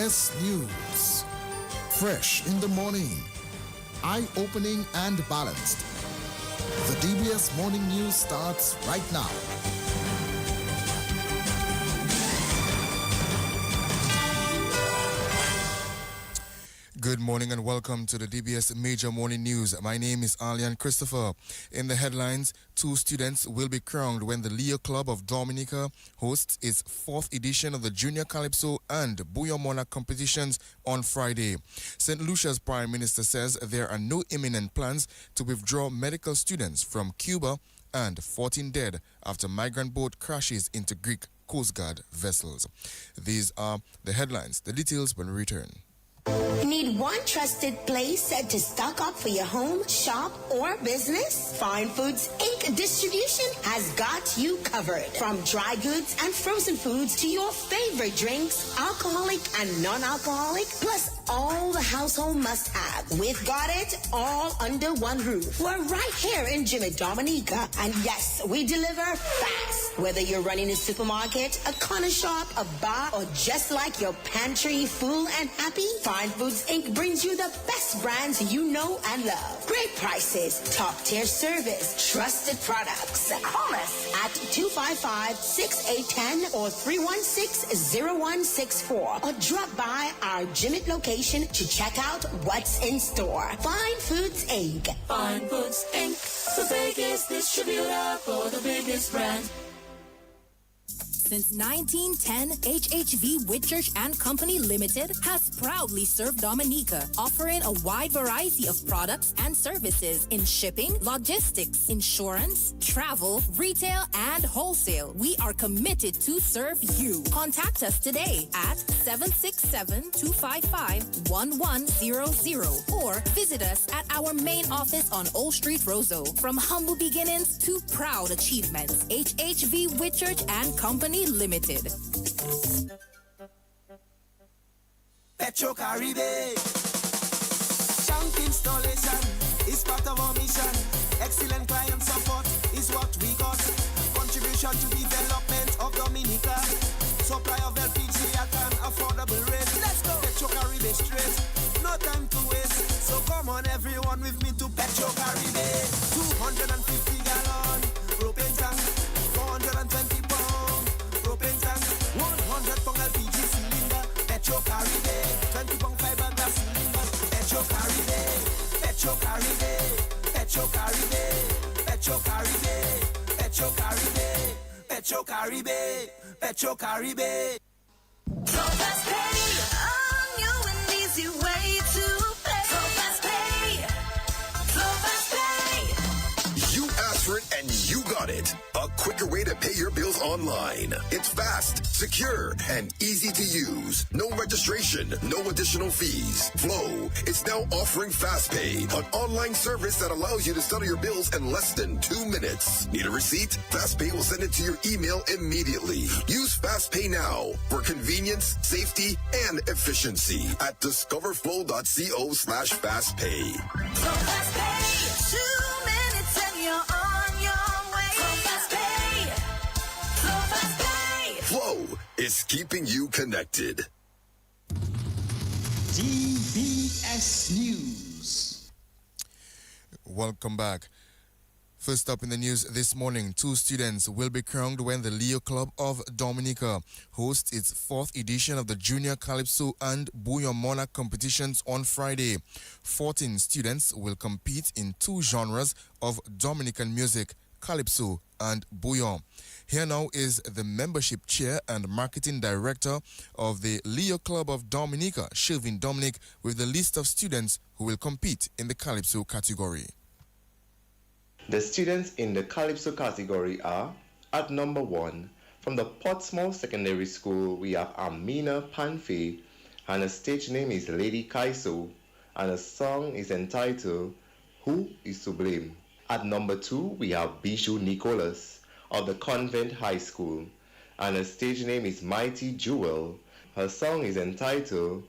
DBS News. Fresh in the morning, eye-opening and balanced. The DBS Morning News starts right now. Good morning and welcome to the DBS Major Morning News. My name is Alian Christopher. In the headlines, 2 students will be crowned when the Leo Club of Dominica hosts its 4th edition of the Junior Calypso and Bouillon Monarch competitions on Friday. St. Lucia's Prime Minister says there are no imminent plans to withdraw medical students from Cuba, and 14 dead after migrant boat crashes into Greek Coast Guard vessels. These are the headlines. The details when we return. Need one trusted place to stock up for your home, shop, or business? Fine Foods Inc. Distribution has got you covered. From dry goods and frozen foods to your favorite drinks, alcoholic and non-alcoholic, plus all the household must-have. We've got it all under one roof. We're right here in Jimmy Dominica. And yes, we deliver fast. Whether you're running a supermarket, a corner shop, a bar, or just like your pantry full and happy, Fine Foods Inc. brings you the best brands you know and love. Great prices, top-tier service, trusted products. Call us at 255-6810 or 316-0164 or drop by our Jimmy location to check out what's in store. Fine Foods Inc. Fine Foods Inc. The biggest distributor for the biggest brand. Since 1910, HHV Whitchurch and Company Limited has proudly served Dominica, offering a wide variety of products and services in shipping, logistics, insurance, travel, retail, and wholesale. We are committed to serve you. Contact us today at 767-255-1100 or visit us at our main office on Old Street, Roseau. From humble beginnings to proud achievements, HHV Whitchurch and Company Limited. Petro Caribe. Tank installation is part of our mission. Excellent client support is what we got. Contribution to development of Dominica. Supply of LPG at an affordable rate. Let's go. Petro Caribe straight. No time to waste. So come on everyone with me to Petro Caribe. 250 gallon propane tank. 420 pound propane tank. 100 pound LPG cylinder. Petro Caribe. 20 pound fiberglass cylinder. Petro Caribe. Petro Caribe. Petro Caribe. Petro Caribe. Petro Caribe. Petro Caribe. Petro Caribe. So fast pay on you an easy way to pay. So fast pay. So fast pay. You asked for it and you got it. A quicker way to pay your bills online. It's fast, secure, and easy to use. No registration, no additional fees. Flow is now offering FastPay, an online service that allows you to settle your bills in less than 2 minutes. Need a receipt? FastPay will send it to your email immediately. Use FastPay now for convenience, safety, and efficiency at discoverflow.co/fastpay. So fast pay. 2 minutes and you're on your way. So fast pay. So fast pay. Flow is keeping you connected. DBS News. Welcome back. First up in the news this morning, 2 students will be crowned when the Leo Club of Dominica hosts its 4th edition of the Junior Calypso and Bouillon Monarch competitions on Friday. 14 students will compete in 2 genres of Dominican music, Calypso and Bouillon. Here now is the membership chair and marketing director of the Leo Club of Dominica, Shelvin Dominic, with the list of students who will compete in the Calypso category. The students in the Calypso category are, at number 1, from the Portsmouth Secondary School, we have Amina Panfe, and her stage name is Lady Kaiso, and her song is entitled, Who is to Blame? At number 2, we have Bijou Nicholas of the Convent High School, and her stage name is Mighty Jewel. Her song is entitled,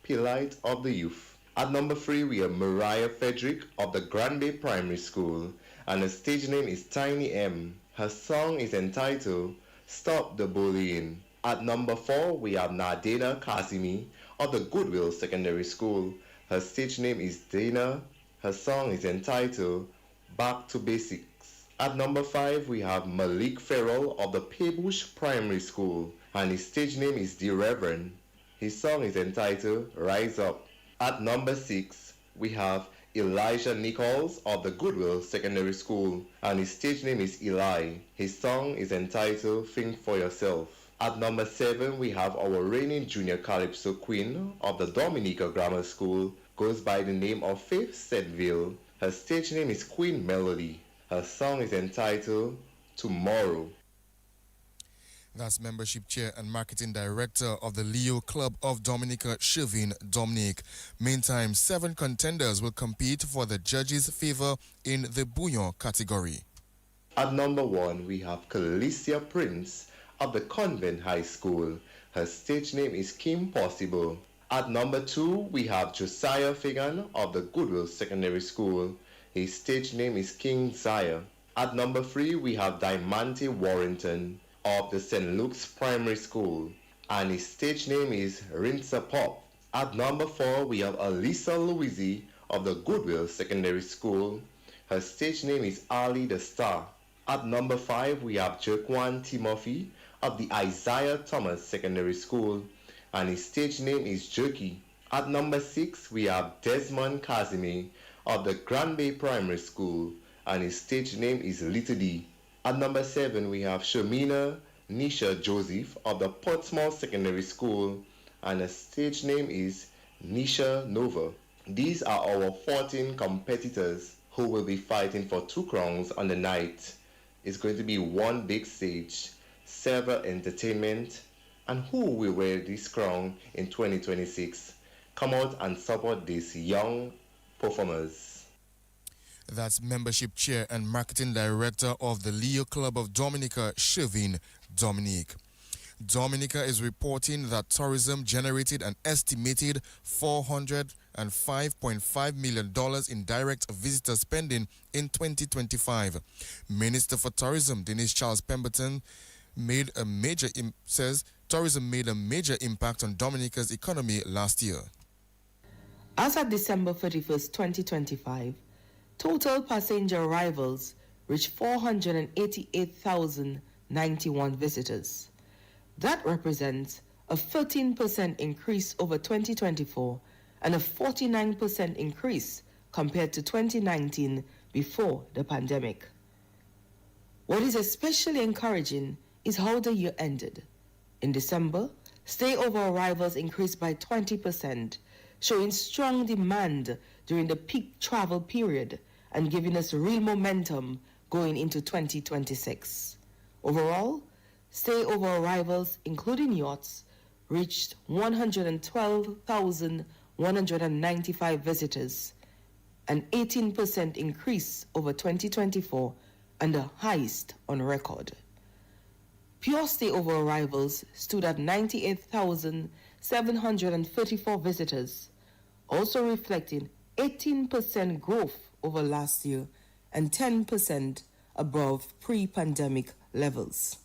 Pilite of the Youth. At number 3, we have Mariah Frederick of the Granby Primary School, and her stage name is Tiny M. Her song is entitled Stop the Bullying. At number 4, we have Nadena Kasimi of the Goodwill Secondary School. Her stage name is Dana. Her song is entitled Back to Basics. At number 5, we have Malik Farrell of the Paybush Primary School, and his stage name is The Reverend. His song is entitled Rise Up. At number 6, we have Elijah Nichols of the Goodwill Secondary School, and his stage name is Eli. His song is entitled Think for Yourself. At number 7, we have our reigning junior calypso queen of the Dominica Grammar School, goes by the name of Faith Sedville. Her stage name is Queen Melody. Her song is entitled Tomorrow. That's Membership Chair and Marketing Director of the Leo Club of Dominica, Shavin Dominic. Meantime, 7 contenders will compete for the judges' favor in the Bouillon category. At number 1, we have Calicia Prince of the Convent High School. Her stage name is Kim Possible. At number 2, we have Josiah Fagan of the Goodwill Secondary School. His stage name is King Zaya. At number 3, we have Diamante Warrington of the St. Luke's Primary School, and his stage name is Rinsa Pop. At number 4, we have Alisa Louisi of the Goodwill Secondary School. Her stage name is Ali the Star. At number 5, we have Jerkwan Timothy of the Isaiah Thomas Secondary School, and his stage name is Jerky. At number 6, we have Desmond Kazime of the Grand Bay Primary School, and his stage name is Little D. At number 7, we have Shamina Nisha Joseph of the Portsmouth Secondary School, and her stage name is Nisha Nova. These are our 14 competitors who will be fighting for 2 crowns on the night. It's going to be one big stage, several entertainment, and who will wear this crown in 2026? Come out and support these young performers. That's Membership Chair and Marketing Director of the Leo Club of Dominica, Shavin Dominic. Dominica is reporting that tourism generated an estimated $405.5 million in direct visitor spending in 2025. Minister for Tourism, Denise Charles Pemberton, says tourism made a major impact on Dominica's economy last year. As of December 31st, 2025, total passenger arrivals reached 488,091 visitors. That represents a 13% increase over 2024 and a 49% increase compared to 2019 before the pandemic. What is especially encouraging is how the year ended. In December, stayover arrivals increased by 20%, showing strong demand during the peak travel period and giving us real momentum going into 2026. Overall, stayover arrivals, including yachts, reached 112,195 visitors, an 18% increase over 2024 and the highest on record. Pure stayover arrivals stood at 98,734 visitors, also reflecting 18% growth over last year and 10% above pre-pandemic levels.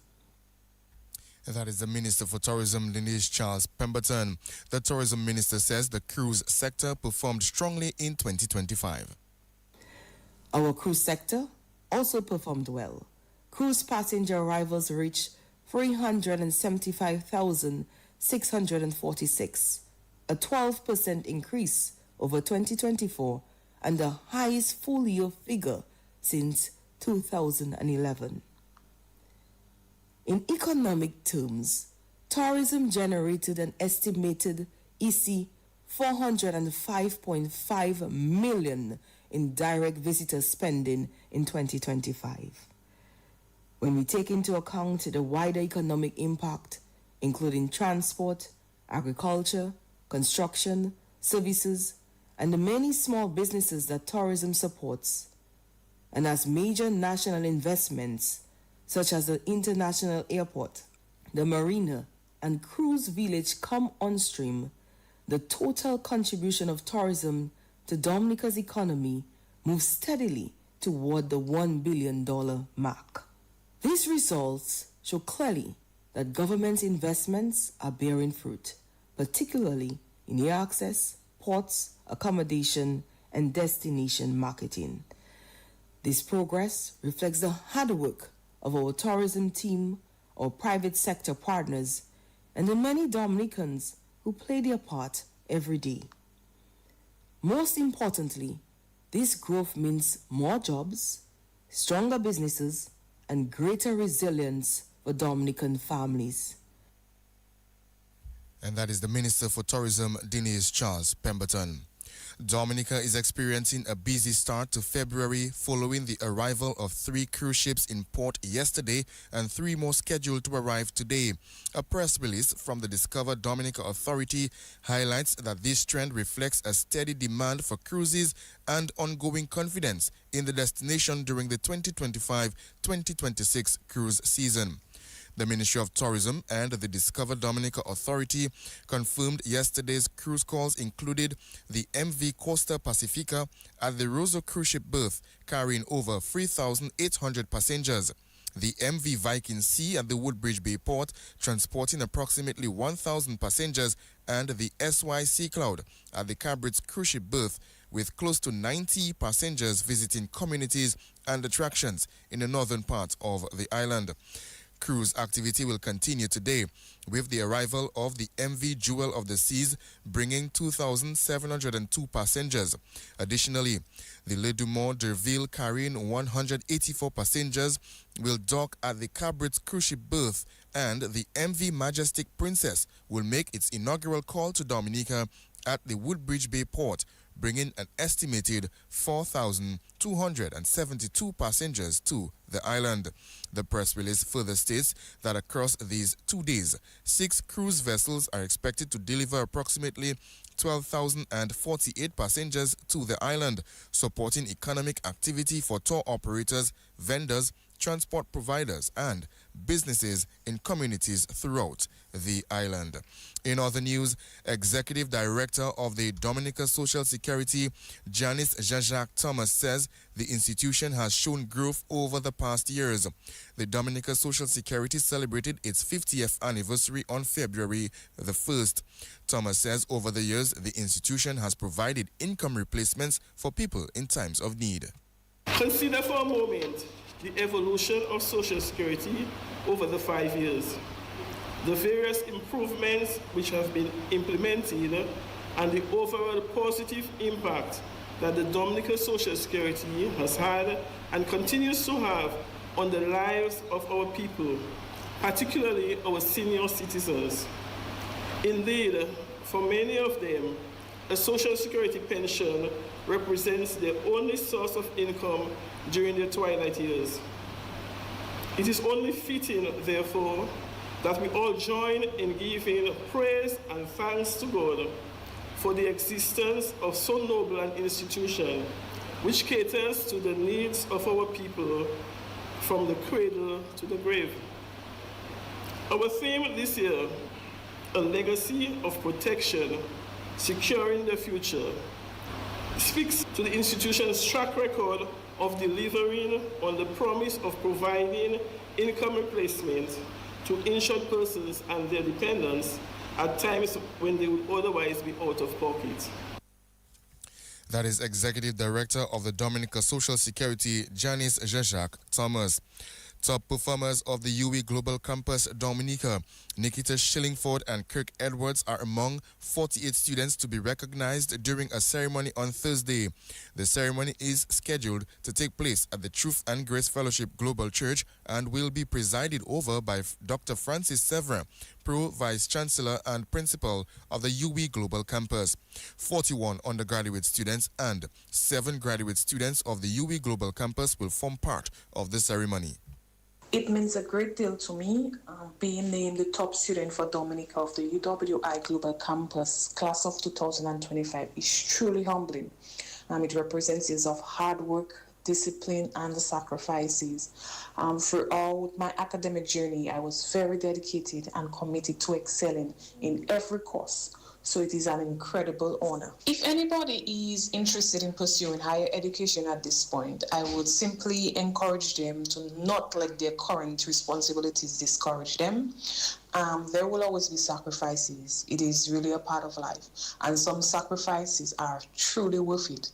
That is the Minister for Tourism, Denise Charles Pemberton. The Tourism Minister says the cruise sector performed strongly in 2025. Our cruise sector also performed well. Cruise passenger arrivals reached 375,646, a 12% increase over 2024 and the highest full-year figure since 2011. In economic terms, tourism generated an estimated EC 405.5 million in direct visitor spending in 2025. When we take into account the wider economic impact, including transport, agriculture, construction, services, and the many small businesses that tourism supports, and as major national investments such as the international airport, the marina, and cruise village come on stream, the total contribution of tourism to Dominica's economy moves steadily toward the $1 billion mark. These results show clearly that government investments are bearing fruit, particularly in air access, ports, accommodation, and destination marketing. This progress reflects the hard work of our tourism team, our private sector partners, and the many Dominicans who play their part every day. Most importantly, this growth means more jobs, stronger businesses, and greater resilience for Dominican families. And that is the Minister for Tourism, Denise Charles Pemberton. Dominica is experiencing a busy start to February following the arrival of 3 cruise ships in port yesterday and 3 more scheduled to arrive today. A press release from the Discover Dominica Authority highlights that this trend reflects a steady demand for cruises and ongoing confidence in the destination during the 2025-2026 cruise season. The Ministry of Tourism and the Discover Dominica Authority confirmed yesterday's cruise calls included the MV Costa Pacifica at the Roseau cruise ship berth, carrying over 3,800 passengers. The MV Viking Sea at the Woodbridge Bay Port, transporting approximately 1,000 passengers, and the SY Sea Cloud at the Cabrit's cruise ship berth, with close to 90 passengers visiting communities and attractions in the northern part of the island. Cruise activity will continue today with the arrival of the MV Jewel of the Seas, bringing 2,702 passengers. Additionally, the Le Dumont d'Urville, carrying 184 passengers, will dock at the Cabrit's cruise ship berth, and the MV Majestic Princess will make its inaugural call to Dominica at the Woodbridge Bay Port, bringing an estimated 4,272 passengers to the island. The press release further states that across these 2 days, 6 cruise vessels are expected to deliver approximately 12,048 passengers to the island, supporting economic activity for tour operators, vendors, transport providers, and businesses in communities throughout the island. In other news, Executive Director of the Dominica Social Security, Janice Jacques Thomas, says the institution has shown growth over the past years. The Dominica Social Security celebrated its 50th anniversary on February the 1st. Thomas says over the years, the institution has provided income replacements for people in times of need. Consider for a moment the evolution of Social Security over the 5 years, the various improvements which have been implemented, and the overall positive impact that the Dominica Social Security has had and continues to have on the lives of our people, particularly our senior citizens. Indeed, for many of them, a Social Security pension represents their only source of income during their twilight years. It is only fitting, therefore, that we all join in giving praise and thanks to God for the existence of so noble an institution which caters to the needs of our people from the cradle to the grave. Our theme this year, a legacy of protection, securing the future, speaks to the institution's track record of delivering on the promise of providing income replacement to insured persons and their dependents at times when they would otherwise be out of pocket. That is Executive Director of the Dominica Social Security, Janice Jacques Thomas. Top performers of the UE Global Campus Dominica, Nikita Shillingford and Kirk Edwards, are among 48 students to be recognized during a ceremony on Thursday. The ceremony is scheduled to take place at the Truth and Grace Fellowship Global Church and will be presided over by Dr. Francis Severin, Pro Vice Chancellor and Principal of the UE Global Campus. 41 undergraduate students and 7 graduate students of the UE Global Campus will form part of the ceremony. It means a great deal to me. Being named the top student for Dominica of the UWI Global Campus class of 2025 is truly humbling. It represents years of hard work, discipline, and sacrifices. Throughout my academic journey, I was very dedicated and committed to excelling in every course So it is an incredible honor. If anybody is interested in pursuing higher education at this point, I would simply encourage them to not let their current responsibilities discourage them. There will always be sacrifices. It is really a part of life. And some sacrifices are truly worth it.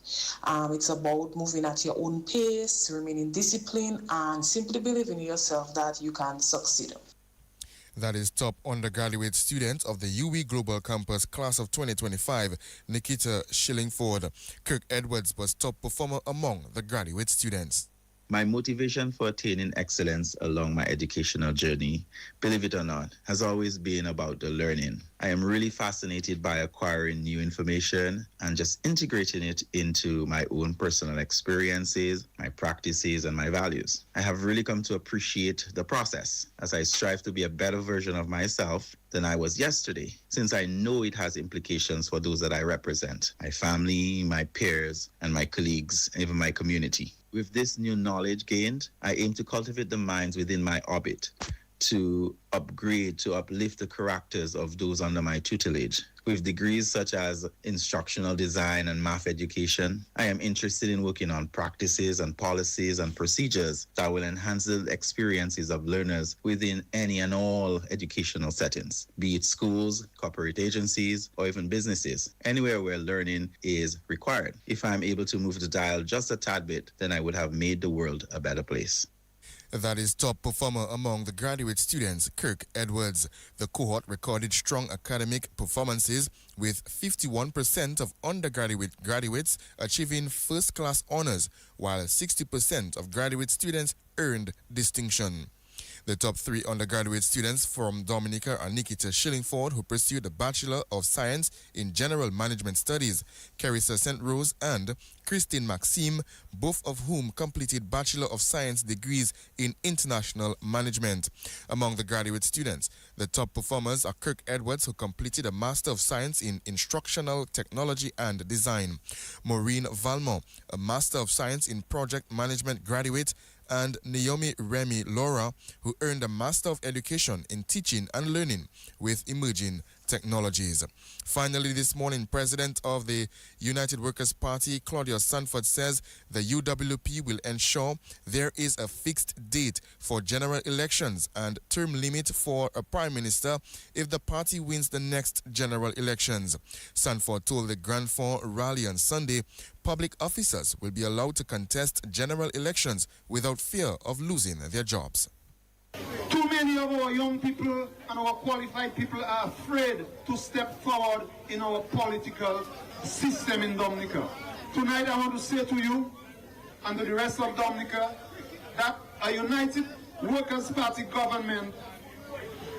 It's about moving at your own pace, remaining disciplined, and simply believing in yourself that you can succeed. That is top undergraduate student of the UE Global Campus class of 2025, Nikita Shillingford. Kirk Edwards was top performer among the graduate students. My motivation for attaining excellence along my educational journey, believe it or not, has always been about the learning. I am really fascinated by acquiring new information and just integrating it into my own personal experiences, my practices, and my values. I have really come to appreciate the process as I strive to be a better version of myself than I was yesterday, since I know it has implications for those that I represent, my family, my peers, and my colleagues, and even my community. With this new knowledge gained, I aim to cultivate the minds within my orbit, to upgrade, to uplift the characters of those under my tutelage. With degrees such as instructional design and math education, I am interested in working on practices and policies and procedures that will enhance the experiences of learners within any and all educational settings, be it schools, corporate agencies, or even businesses, anywhere where learning is required. If I'm able to move the dial just a tad bit, then I would have made the world a better place. That is top performer among the graduate students, Kirk Edwards. The cohort recorded strong academic performances with 51% of undergraduate graduates achieving first-class honors, while 60% of graduate students earned distinction. The top three undergraduate students from Dominica are Nikita Shillingford, who pursued a Bachelor of Science in General Management Studies, Carissa St. Rose and Christine Maxime, both of whom completed Bachelor of Science degrees in International Management. Among the graduate students, the top performers are Kirk Edwards, who completed a Master of Science in Instructional Technology and Design, Maureen Valmont, a Master of Science in Project Management graduate, and Naomi Remy Laura, who earned a Master of Education in Teaching and Learning with Emerging Technologies. Finally, this morning, President of the United Workers' Party, Claudius Sanford, says the UWP will ensure there is a fixed date for general elections and term limit for a prime minister if the party wins the next general elections. Sanford told the Grand Fond rally on Sunday public officers will be allowed to contest general elections without fear of losing their jobs. Too many of our young people and our qualified people are afraid to step forward in our political system in Dominica. Tonight I want to say to you and to the rest of Dominica that a United Workers' Party government,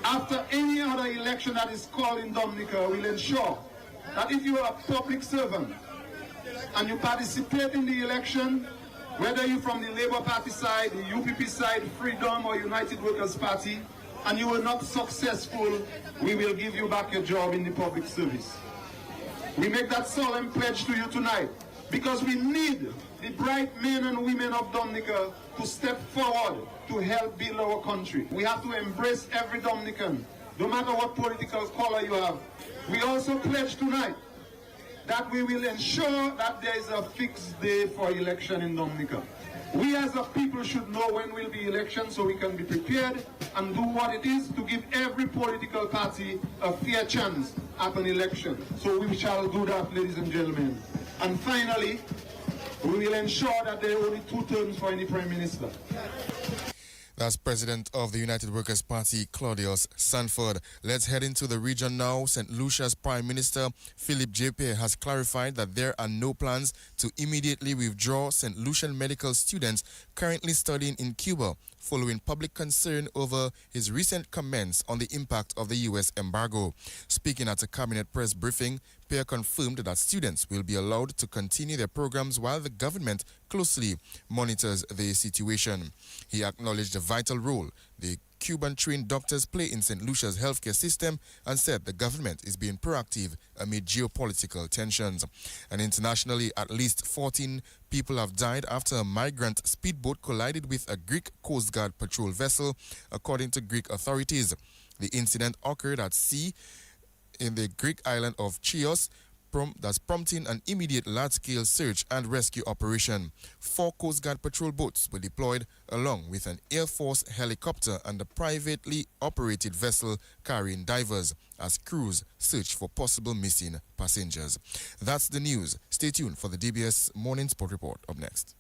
after any other election that is called in Dominica, will ensure that if you are a public servant and you participate in the election, whether you're from the Labour Party side, the UPP side, Freedom or United Workers' Party, and you were not successful, we will give you back your job in the public service. We make that solemn pledge to you tonight because we need the bright men and women of Dominica to step forward to help build our country. We have to embrace every Dominican, no matter what political color you have. We also pledge tonight that we will ensure that there is a fixed day for election in Dominica. We as a people should know when will be election so we can be prepared and do what it is to give every political party a fair chance at an election. So we shall do that, ladies and gentlemen. And finally, we will ensure that there are only 2 terms for any prime minister. That's President of the United Workers' Party, Claudius Sanford. Let's head into the region now. St. Lucia's Prime Minister, Philip J.P., has clarified that there are no plans to immediately withdraw St. Lucian medical students currently studying in Cuba, following public concern over his recent comments on the impact of the U.S. embargo. Speaking at a cabinet press briefing, Pierre confirmed that students will be allowed to continue their programs while the government closely monitors the situation. He acknowledged the vital role the Cuban-trained doctors play in St. Lucia's healthcare system and said the government is being proactive amid geopolitical tensions. And internationally, at least 14 people have died after a migrant speedboat collided with a Greek Coast Guard patrol vessel, according to Greek authorities. The incident occurred at sea in the Greek island of Chios, that's prompting an immediate large-scale search and rescue operation. 4 Coast Guard patrol boats were deployed along with an Air Force helicopter and a privately operated vessel carrying divers as crews search for possible missing passengers. That's the news. Stay tuned for the DBS Morning Sport Report up next.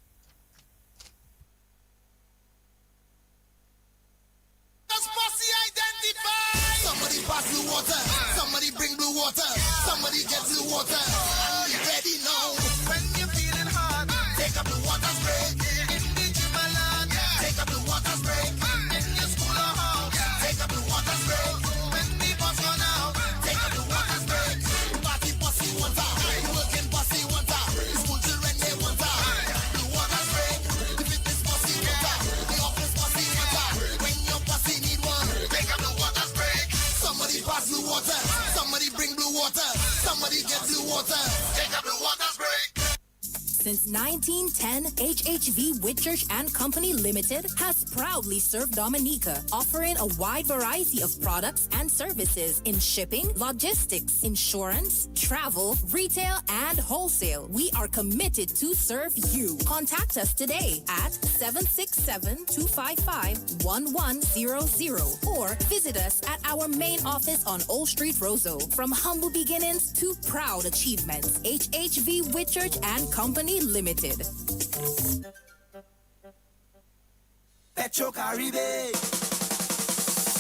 Somebody pass blue water, somebody bring blue water, somebody get blue water. Are you ready now? When you're feeling hot, take a blue water break. In the gym alone, take a blue water break. In your school or house, take a blue water break. When the bus run out, take a blue water break. Party pussy water, working pussy water, school children they water. Blue water break, the fitness pussy water, the office pussy water. When your pussy need one, take a blue water break. Somebody pass blue water, somebody bring blue water, somebody get blue water. Take a blue water break. Since 1910, HHV Whitchurch and Company Limited has proudly served Dominica, offering a wide variety of products and services in shipping, logistics, insurance, travel, retail, and wholesale. We are committed to serve you. Contact us today at 767-255-1100 or visit us at our main office on Old Street, Roseau. From humble beginnings to proud achievements, HHV Whitchurch and Company Limited. Petro Caribe.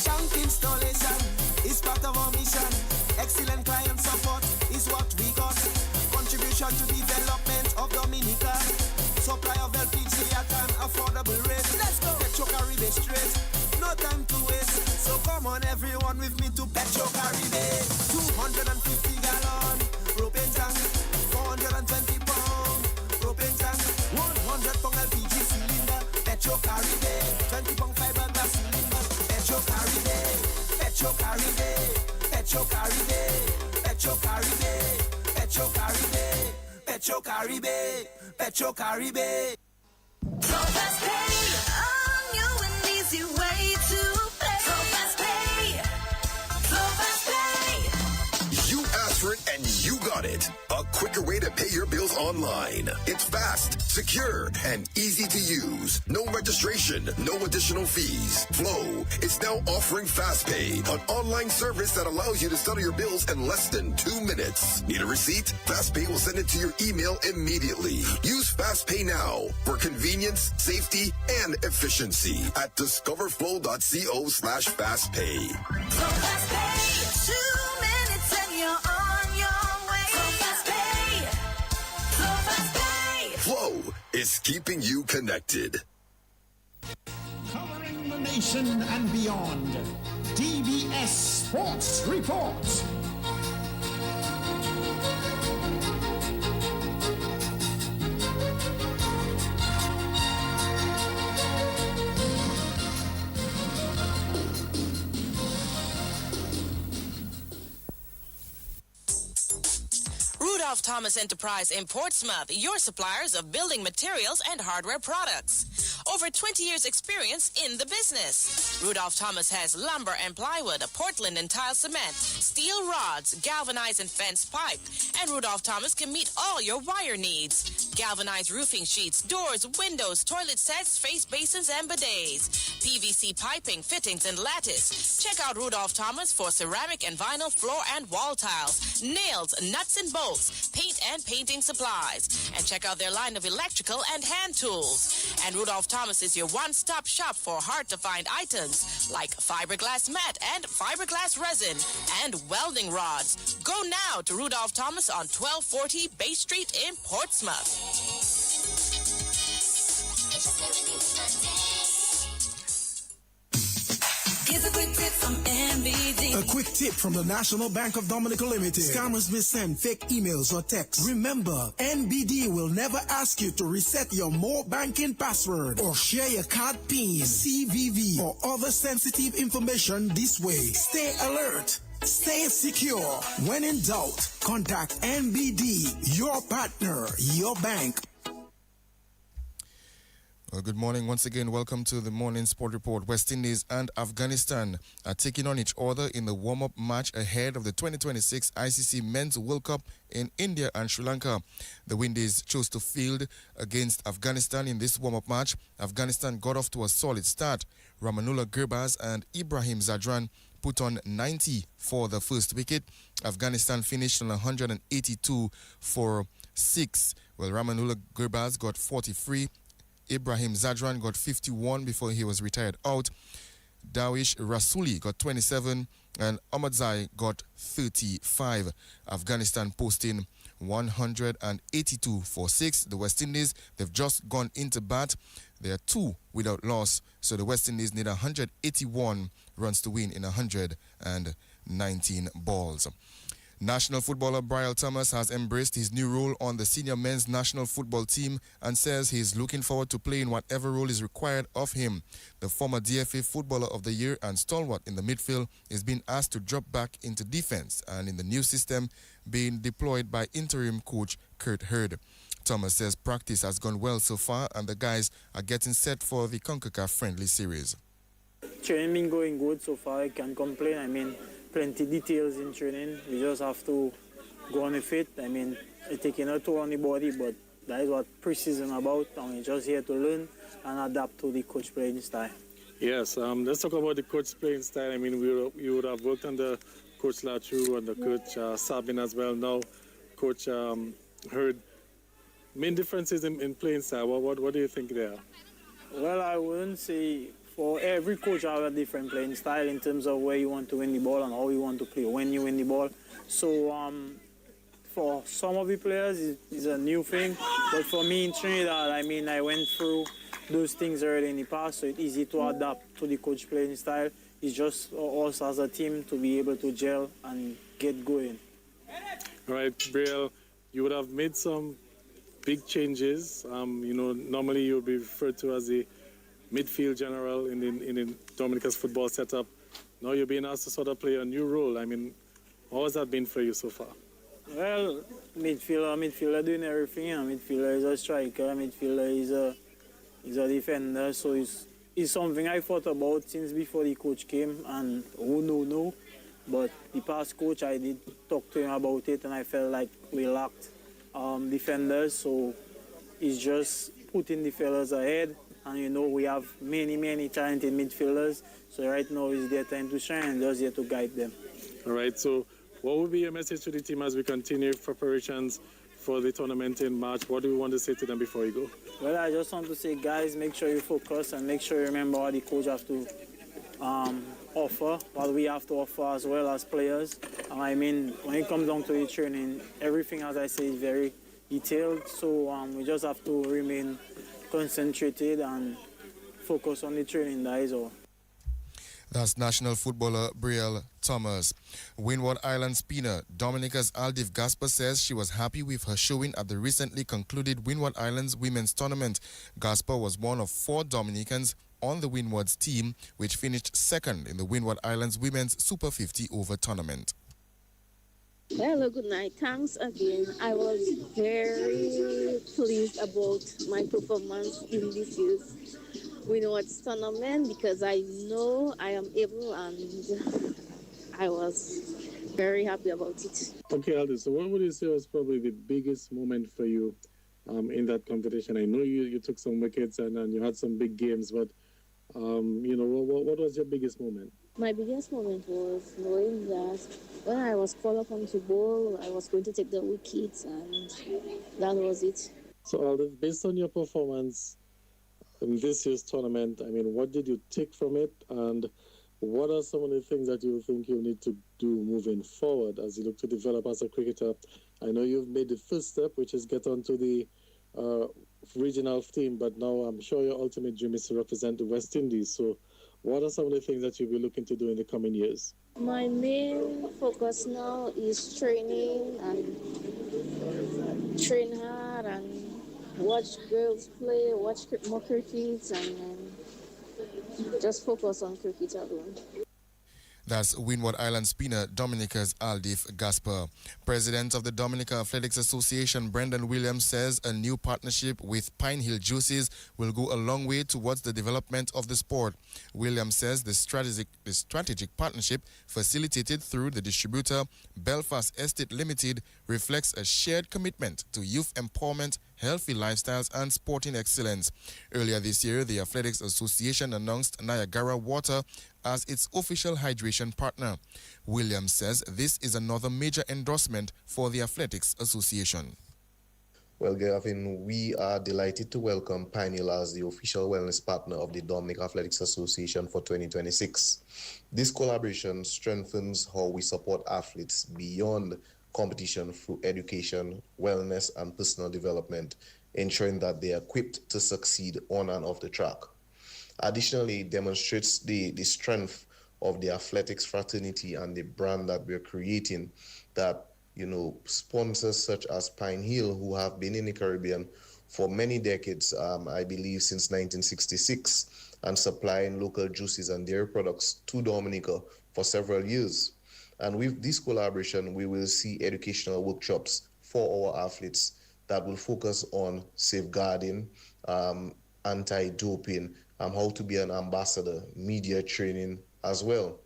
Tank installation is part of our mission. Excellent client support is what we got. Contribution to development of Dominica. Supply of LPG at an affordable rate. Let's go. Petro Caribe straight. No time to waste. So come on everyone with me to Petro Caribe. 250 gallon propane tank. 420 pound propane tank. 100 pound LPG cylinder. Petro Caribe. 20 pound fiberglass cylinder. Petro Caribe. Petro Caribe. Petro Caribe. Petro Caribe. Petro Caribe. Petro Caribe. Petro Caribe. So fast pay on you an easy way to pay. So fast pay. So fast pay. You asked for it and you got it. A quicker way to pay your bills online. It's fast, secure, and easy to use. No registration, no additional fees. Flow is now offering FastPay, an online service that allows you to settle your bills in less than 2 minutes. Need a receipt? FastPay will send it to your email immediately. Use FastPay now for convenience, safety, and efficiency at discoverflow.co/fastpay. So fast pay. 2 minutes and you're on your way. So fast pay. So fast pay. Flow is keeping you connected. Covering the nation and beyond. DBS Sports Report. Rudolph Thomas Enterprise in Portsmouth, your suppliers of building materials and hardware products. Over 20 years experience in the business. Rudolph Thomas has lumber and plywood, Portland and tile cement, steel rods, galvanized and fence pipe. And Rudolph Thomas can meet all your wire needs. Galvanized roofing sheets, doors, windows, toilet sets, face basins and bidets. PVC piping, fittings and lattice. Check out Rudolph Thomas for ceramic and vinyl floor and wall tiles, nails, nuts and bolts, paint and painting supplies. And check out their line of electrical and hand tools. And Rudolph Thomas is your one-stop shop for hard-to-find items like fiberglass mat and fiberglass resin and welding rods. Go now to Rudolph Thomas on 1240 Bay Street in Portsmouth. Here's a quick tip from NBD. A quick tip from the National Bank of Dominica Limited. Scammers may send fake emails or texts. Remember, NBD will never ask you to reset your more banking password or share your card PIN, CVV, or other sensitive information this way. Stay alert. Stay secure. When in doubt, contact NBD, your partner, your bank. Well, good morning once again. Welcome to the morning sport report. West Indies and Afghanistan are taking on each other in the warm-up match ahead of the 2026 ICC Men's World Cup in India and Sri Lanka. The Windies chose to field against Afghanistan in this warm-up match. Afghanistan got off to a solid start. Ramanullah Gurbaz and Ibrahim Zadran put on 90 for the first wicket. Afghanistan finished on 182 for 6. Well, Ramanullah Gurbaz got 43. Ibrahim Zadran got 51 before he was retired out. Dawish Rasuli got 27 and Ahmadzai got 35. Afghanistan posting 182 for 6. The West Indies, they've just gone into bat. They are 2 without loss. So the West Indies need 181 runs to win in 119 balls. National footballer Brian Thomas has embraced his new role on the senior men's national football team and says he is looking forward to playing whatever role is required of him. The former DFA Footballer of the Year and stalwart in the midfield is being asked to drop back into defense and in the new system being deployed by interim coach Kurt Hurd. Thomas says practice has gone well so far and the guys are getting set for the CONCACAF friendly series. Training been going good so far. I can't complain. I mean, plenty details in training. We just have to go on with it. I mean, it's taking a toll on the body, but that is what pre-season about. And we're just here to learn and adapt to the coach playing style. Yes, let's talk about the coach playing style. I mean, you would have worked under Coach Lachu and the coach Sabin as well. Now, Coach Hurd. Main differences in playing style. What do you think there? Well, I wouldn't say for every coach I have a different playing style in terms of where you want to win the ball and how you want to play when you win the ball. So for some of the players, it's a new thing. But for me in Trinidad, I mean, I went through those things already in the past, so it's easy to adapt to the coach playing style. It's just us as a team to be able to gel and get going. All right, Brielle, you would have made some big changes. Normally you'll be referred to as the midfield general in the Dominica's football setup. Now you're being asked to sort of play a new role. I mean, how has that been for you so far? Well, midfielder doing everything. Midfielder is a striker. Midfielder is a defender. So it's something I thought about since before the coach came. And no. But the past coach, I did talk to him about it, and I felt like we lacked defenders. So it's just putting the fellas ahead. And we have many talented midfielders. So right now is their time to shine and just here to guide them. All right, so what would be your message to the team as we continue preparations for the tournament in March? What do you want to say to them before you go? Well, I just want to say, guys, make sure you focus and make sure you remember what the coach has to offer, what we have to offer as well as players. I mean, when it comes down to the training, everything, as I say, is very detailed. So we just have to remain concentrated and focus on the training, that is all. That's national footballer Brielle Thomas. Windward Island spinner Dominica's Aldiv Gasper says she was happy with her showing at the recently concluded Windward Islands Women's Tournament. Gasper was one of 4 Dominicans on the Windward's team, which finished second in the Windward Islands Women's Super 50 over tournament. Hello, good night. Thanks again. I was very pleased about my performance in this year's Windward's tournament because I know I am able and I was very happy about it. Okay, Aldi, so what would you say was probably the biggest moment for you in that competition? I know you took some wickets and you had some big games, but what was your biggest moment? My biggest moment was knowing that when I was called upon to bowl, I was going to take the wickets, and that was it. So, Aldi, based on your performance in this year's tournament, I mean, what did you take from it, and what are some of the things that you think you need to do moving forward as you look to develop as a cricketer? I know you've made the first step, which is get onto the regional team, but now I'm sure your ultimate dream is to represent the West Indies. So what are some of the things that you'll be looking to do in the coming years? My main focus now is training and train hard and watch girls play, watch more cricket, and just focus on cricket alone. That's Windward Island spinner Dominica's Aldif Gasper. President of the Dominica Athletics Association, Brendan Williams, says a new partnership with Pine Hill Juices will go a long way towards the development of the sport. Williams says the strategic partnership, facilitated through the distributor Belfast Estate Limited, reflects a shared commitment to youth empowerment, healthy lifestyles, and sporting excellence. Earlier this year, the Athletics Association announced Niagara Water as its official hydration partner. Williams says this is another major endorsement for the Athletics Association. Well, Gavin, we are delighted to welcome Pine Hill as the official wellness partner of the Dominica Athletics Association for 2026. This collaboration strengthens how we support athletes beyond competition through education, wellness, and personal development, ensuring that they are equipped to succeed on and off the track. Additionally, it demonstrates the strength of the athletics fraternity and the brand that we're creating, that, sponsors such as Pine Hill, who have been in the Caribbean for many decades, I believe since 1966, and supplying local juices and dairy products to Dominica for several years. And with this collaboration, we will see educational workshops for our athletes that will focus on safeguarding, anti-doping, how to be an ambassador, media training as well.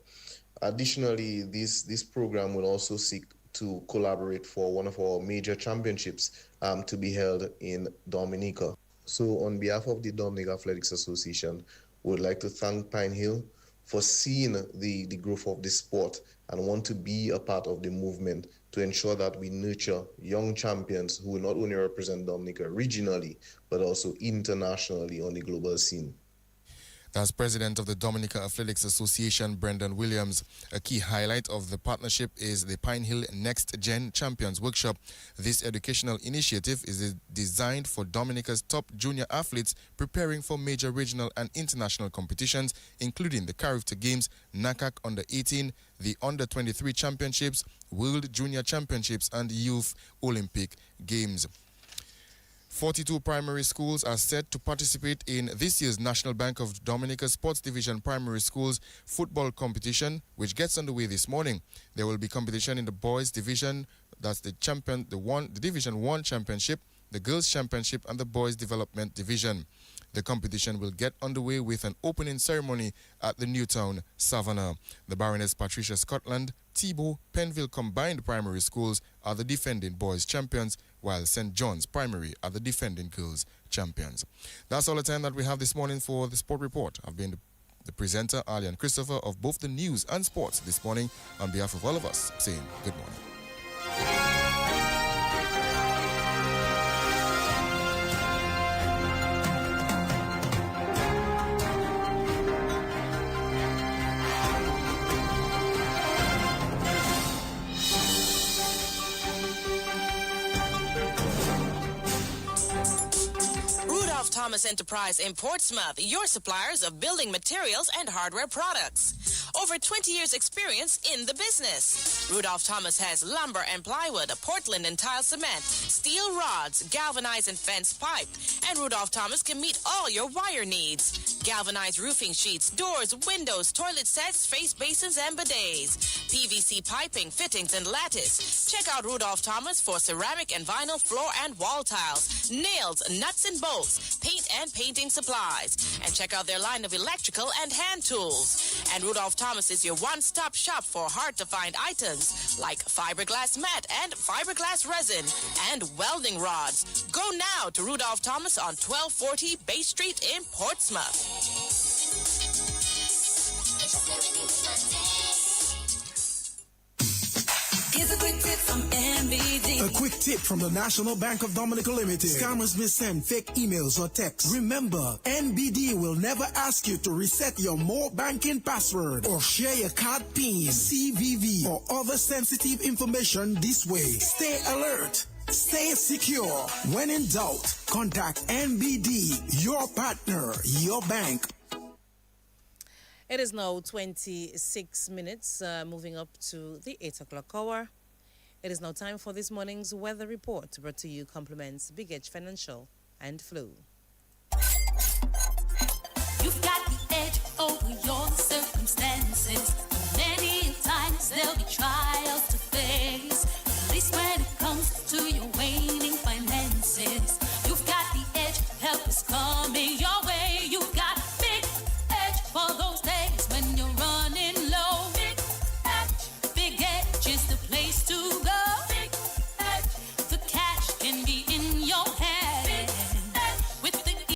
Additionally, this program will also seek to collaborate for one of our major championships to be held in Dominica. So on behalf of the Dominica Athletics Association, we would like to thank Pine Hill for seeing the growth of this sport and want to be a part of the movement to ensure that we nurture young champions who will not only represent Dominica regionally, but also internationally on the global scene. As president of the Dominica Athletics Association, Brendan Williams, a key highlight of the partnership is the Pine Hill Next Gen Champions Workshop. This educational initiative is designed for Dominica's top junior athletes preparing for major regional and international competitions, including the Carifta Games, NACAC Under-18, the Under-23 Championships, World Junior Championships, and Youth Olympic Games. 42 primary schools are set to participate in this year's National Bank of Dominica Sports Division Primary Schools football competition, which gets underway this morning. There will be competition in the boys division, that's the Division 1 Championship, the girls Championship, and the boys development division. The competition will get underway with an opening ceremony at the Newtown Savannah. The Baroness Patricia Scotland, Thibault, Penville Combined Primary Schools are the defending boys champions, while St. John's Primary are the defending girls champions. That's all the time that we have this morning for the Sport Report. I've been the presenter, Ali and Christopher, of both the news and sports this morning. On behalf of all of us, saying good morning. Thomas Enterprise in Portsmouth, your suppliers of building materials and hardware products. Over 20 years experience in the business. Rudolph Thomas has lumber and plywood, Portland and tile cement, steel rods, galvanized and fence pipe. And Rudolph Thomas can meet all your wire needs. Galvanized roofing sheets, doors, windows, toilet sets, face basins, and bidets. PVC piping, fittings, and lattice. Check out Rudolph Thomas for ceramic and vinyl floor and wall tiles, nails, nuts and bolts, paint and painting supplies. And check out their line of electrical and hand tools. And Rudolph Thomas is your one-stop shop for hard-to-find items like fiberglass mat and fiberglass resin and welding rods. Go now to Rudolph Thomas on 1240 Bay Street in Portsmouth. Here's a quick tip from NBD. A quick tip from the National Bank of Dominica Limited. Scammers may send fake emails or texts. Remember, NBD will never ask you to reset your more banking password or share your card PIN, CVV, or other sensitive information this way. Stay alert. Stay secure. When in doubt, contact NBD, your partner, your bank. It is now 26 minutes, moving up to the 8 o'clock hour. It is now time for this morning's weather report, brought to you compliments Big Edge Financial and Flu. You've got the edge over your circumstances. Many still be trying.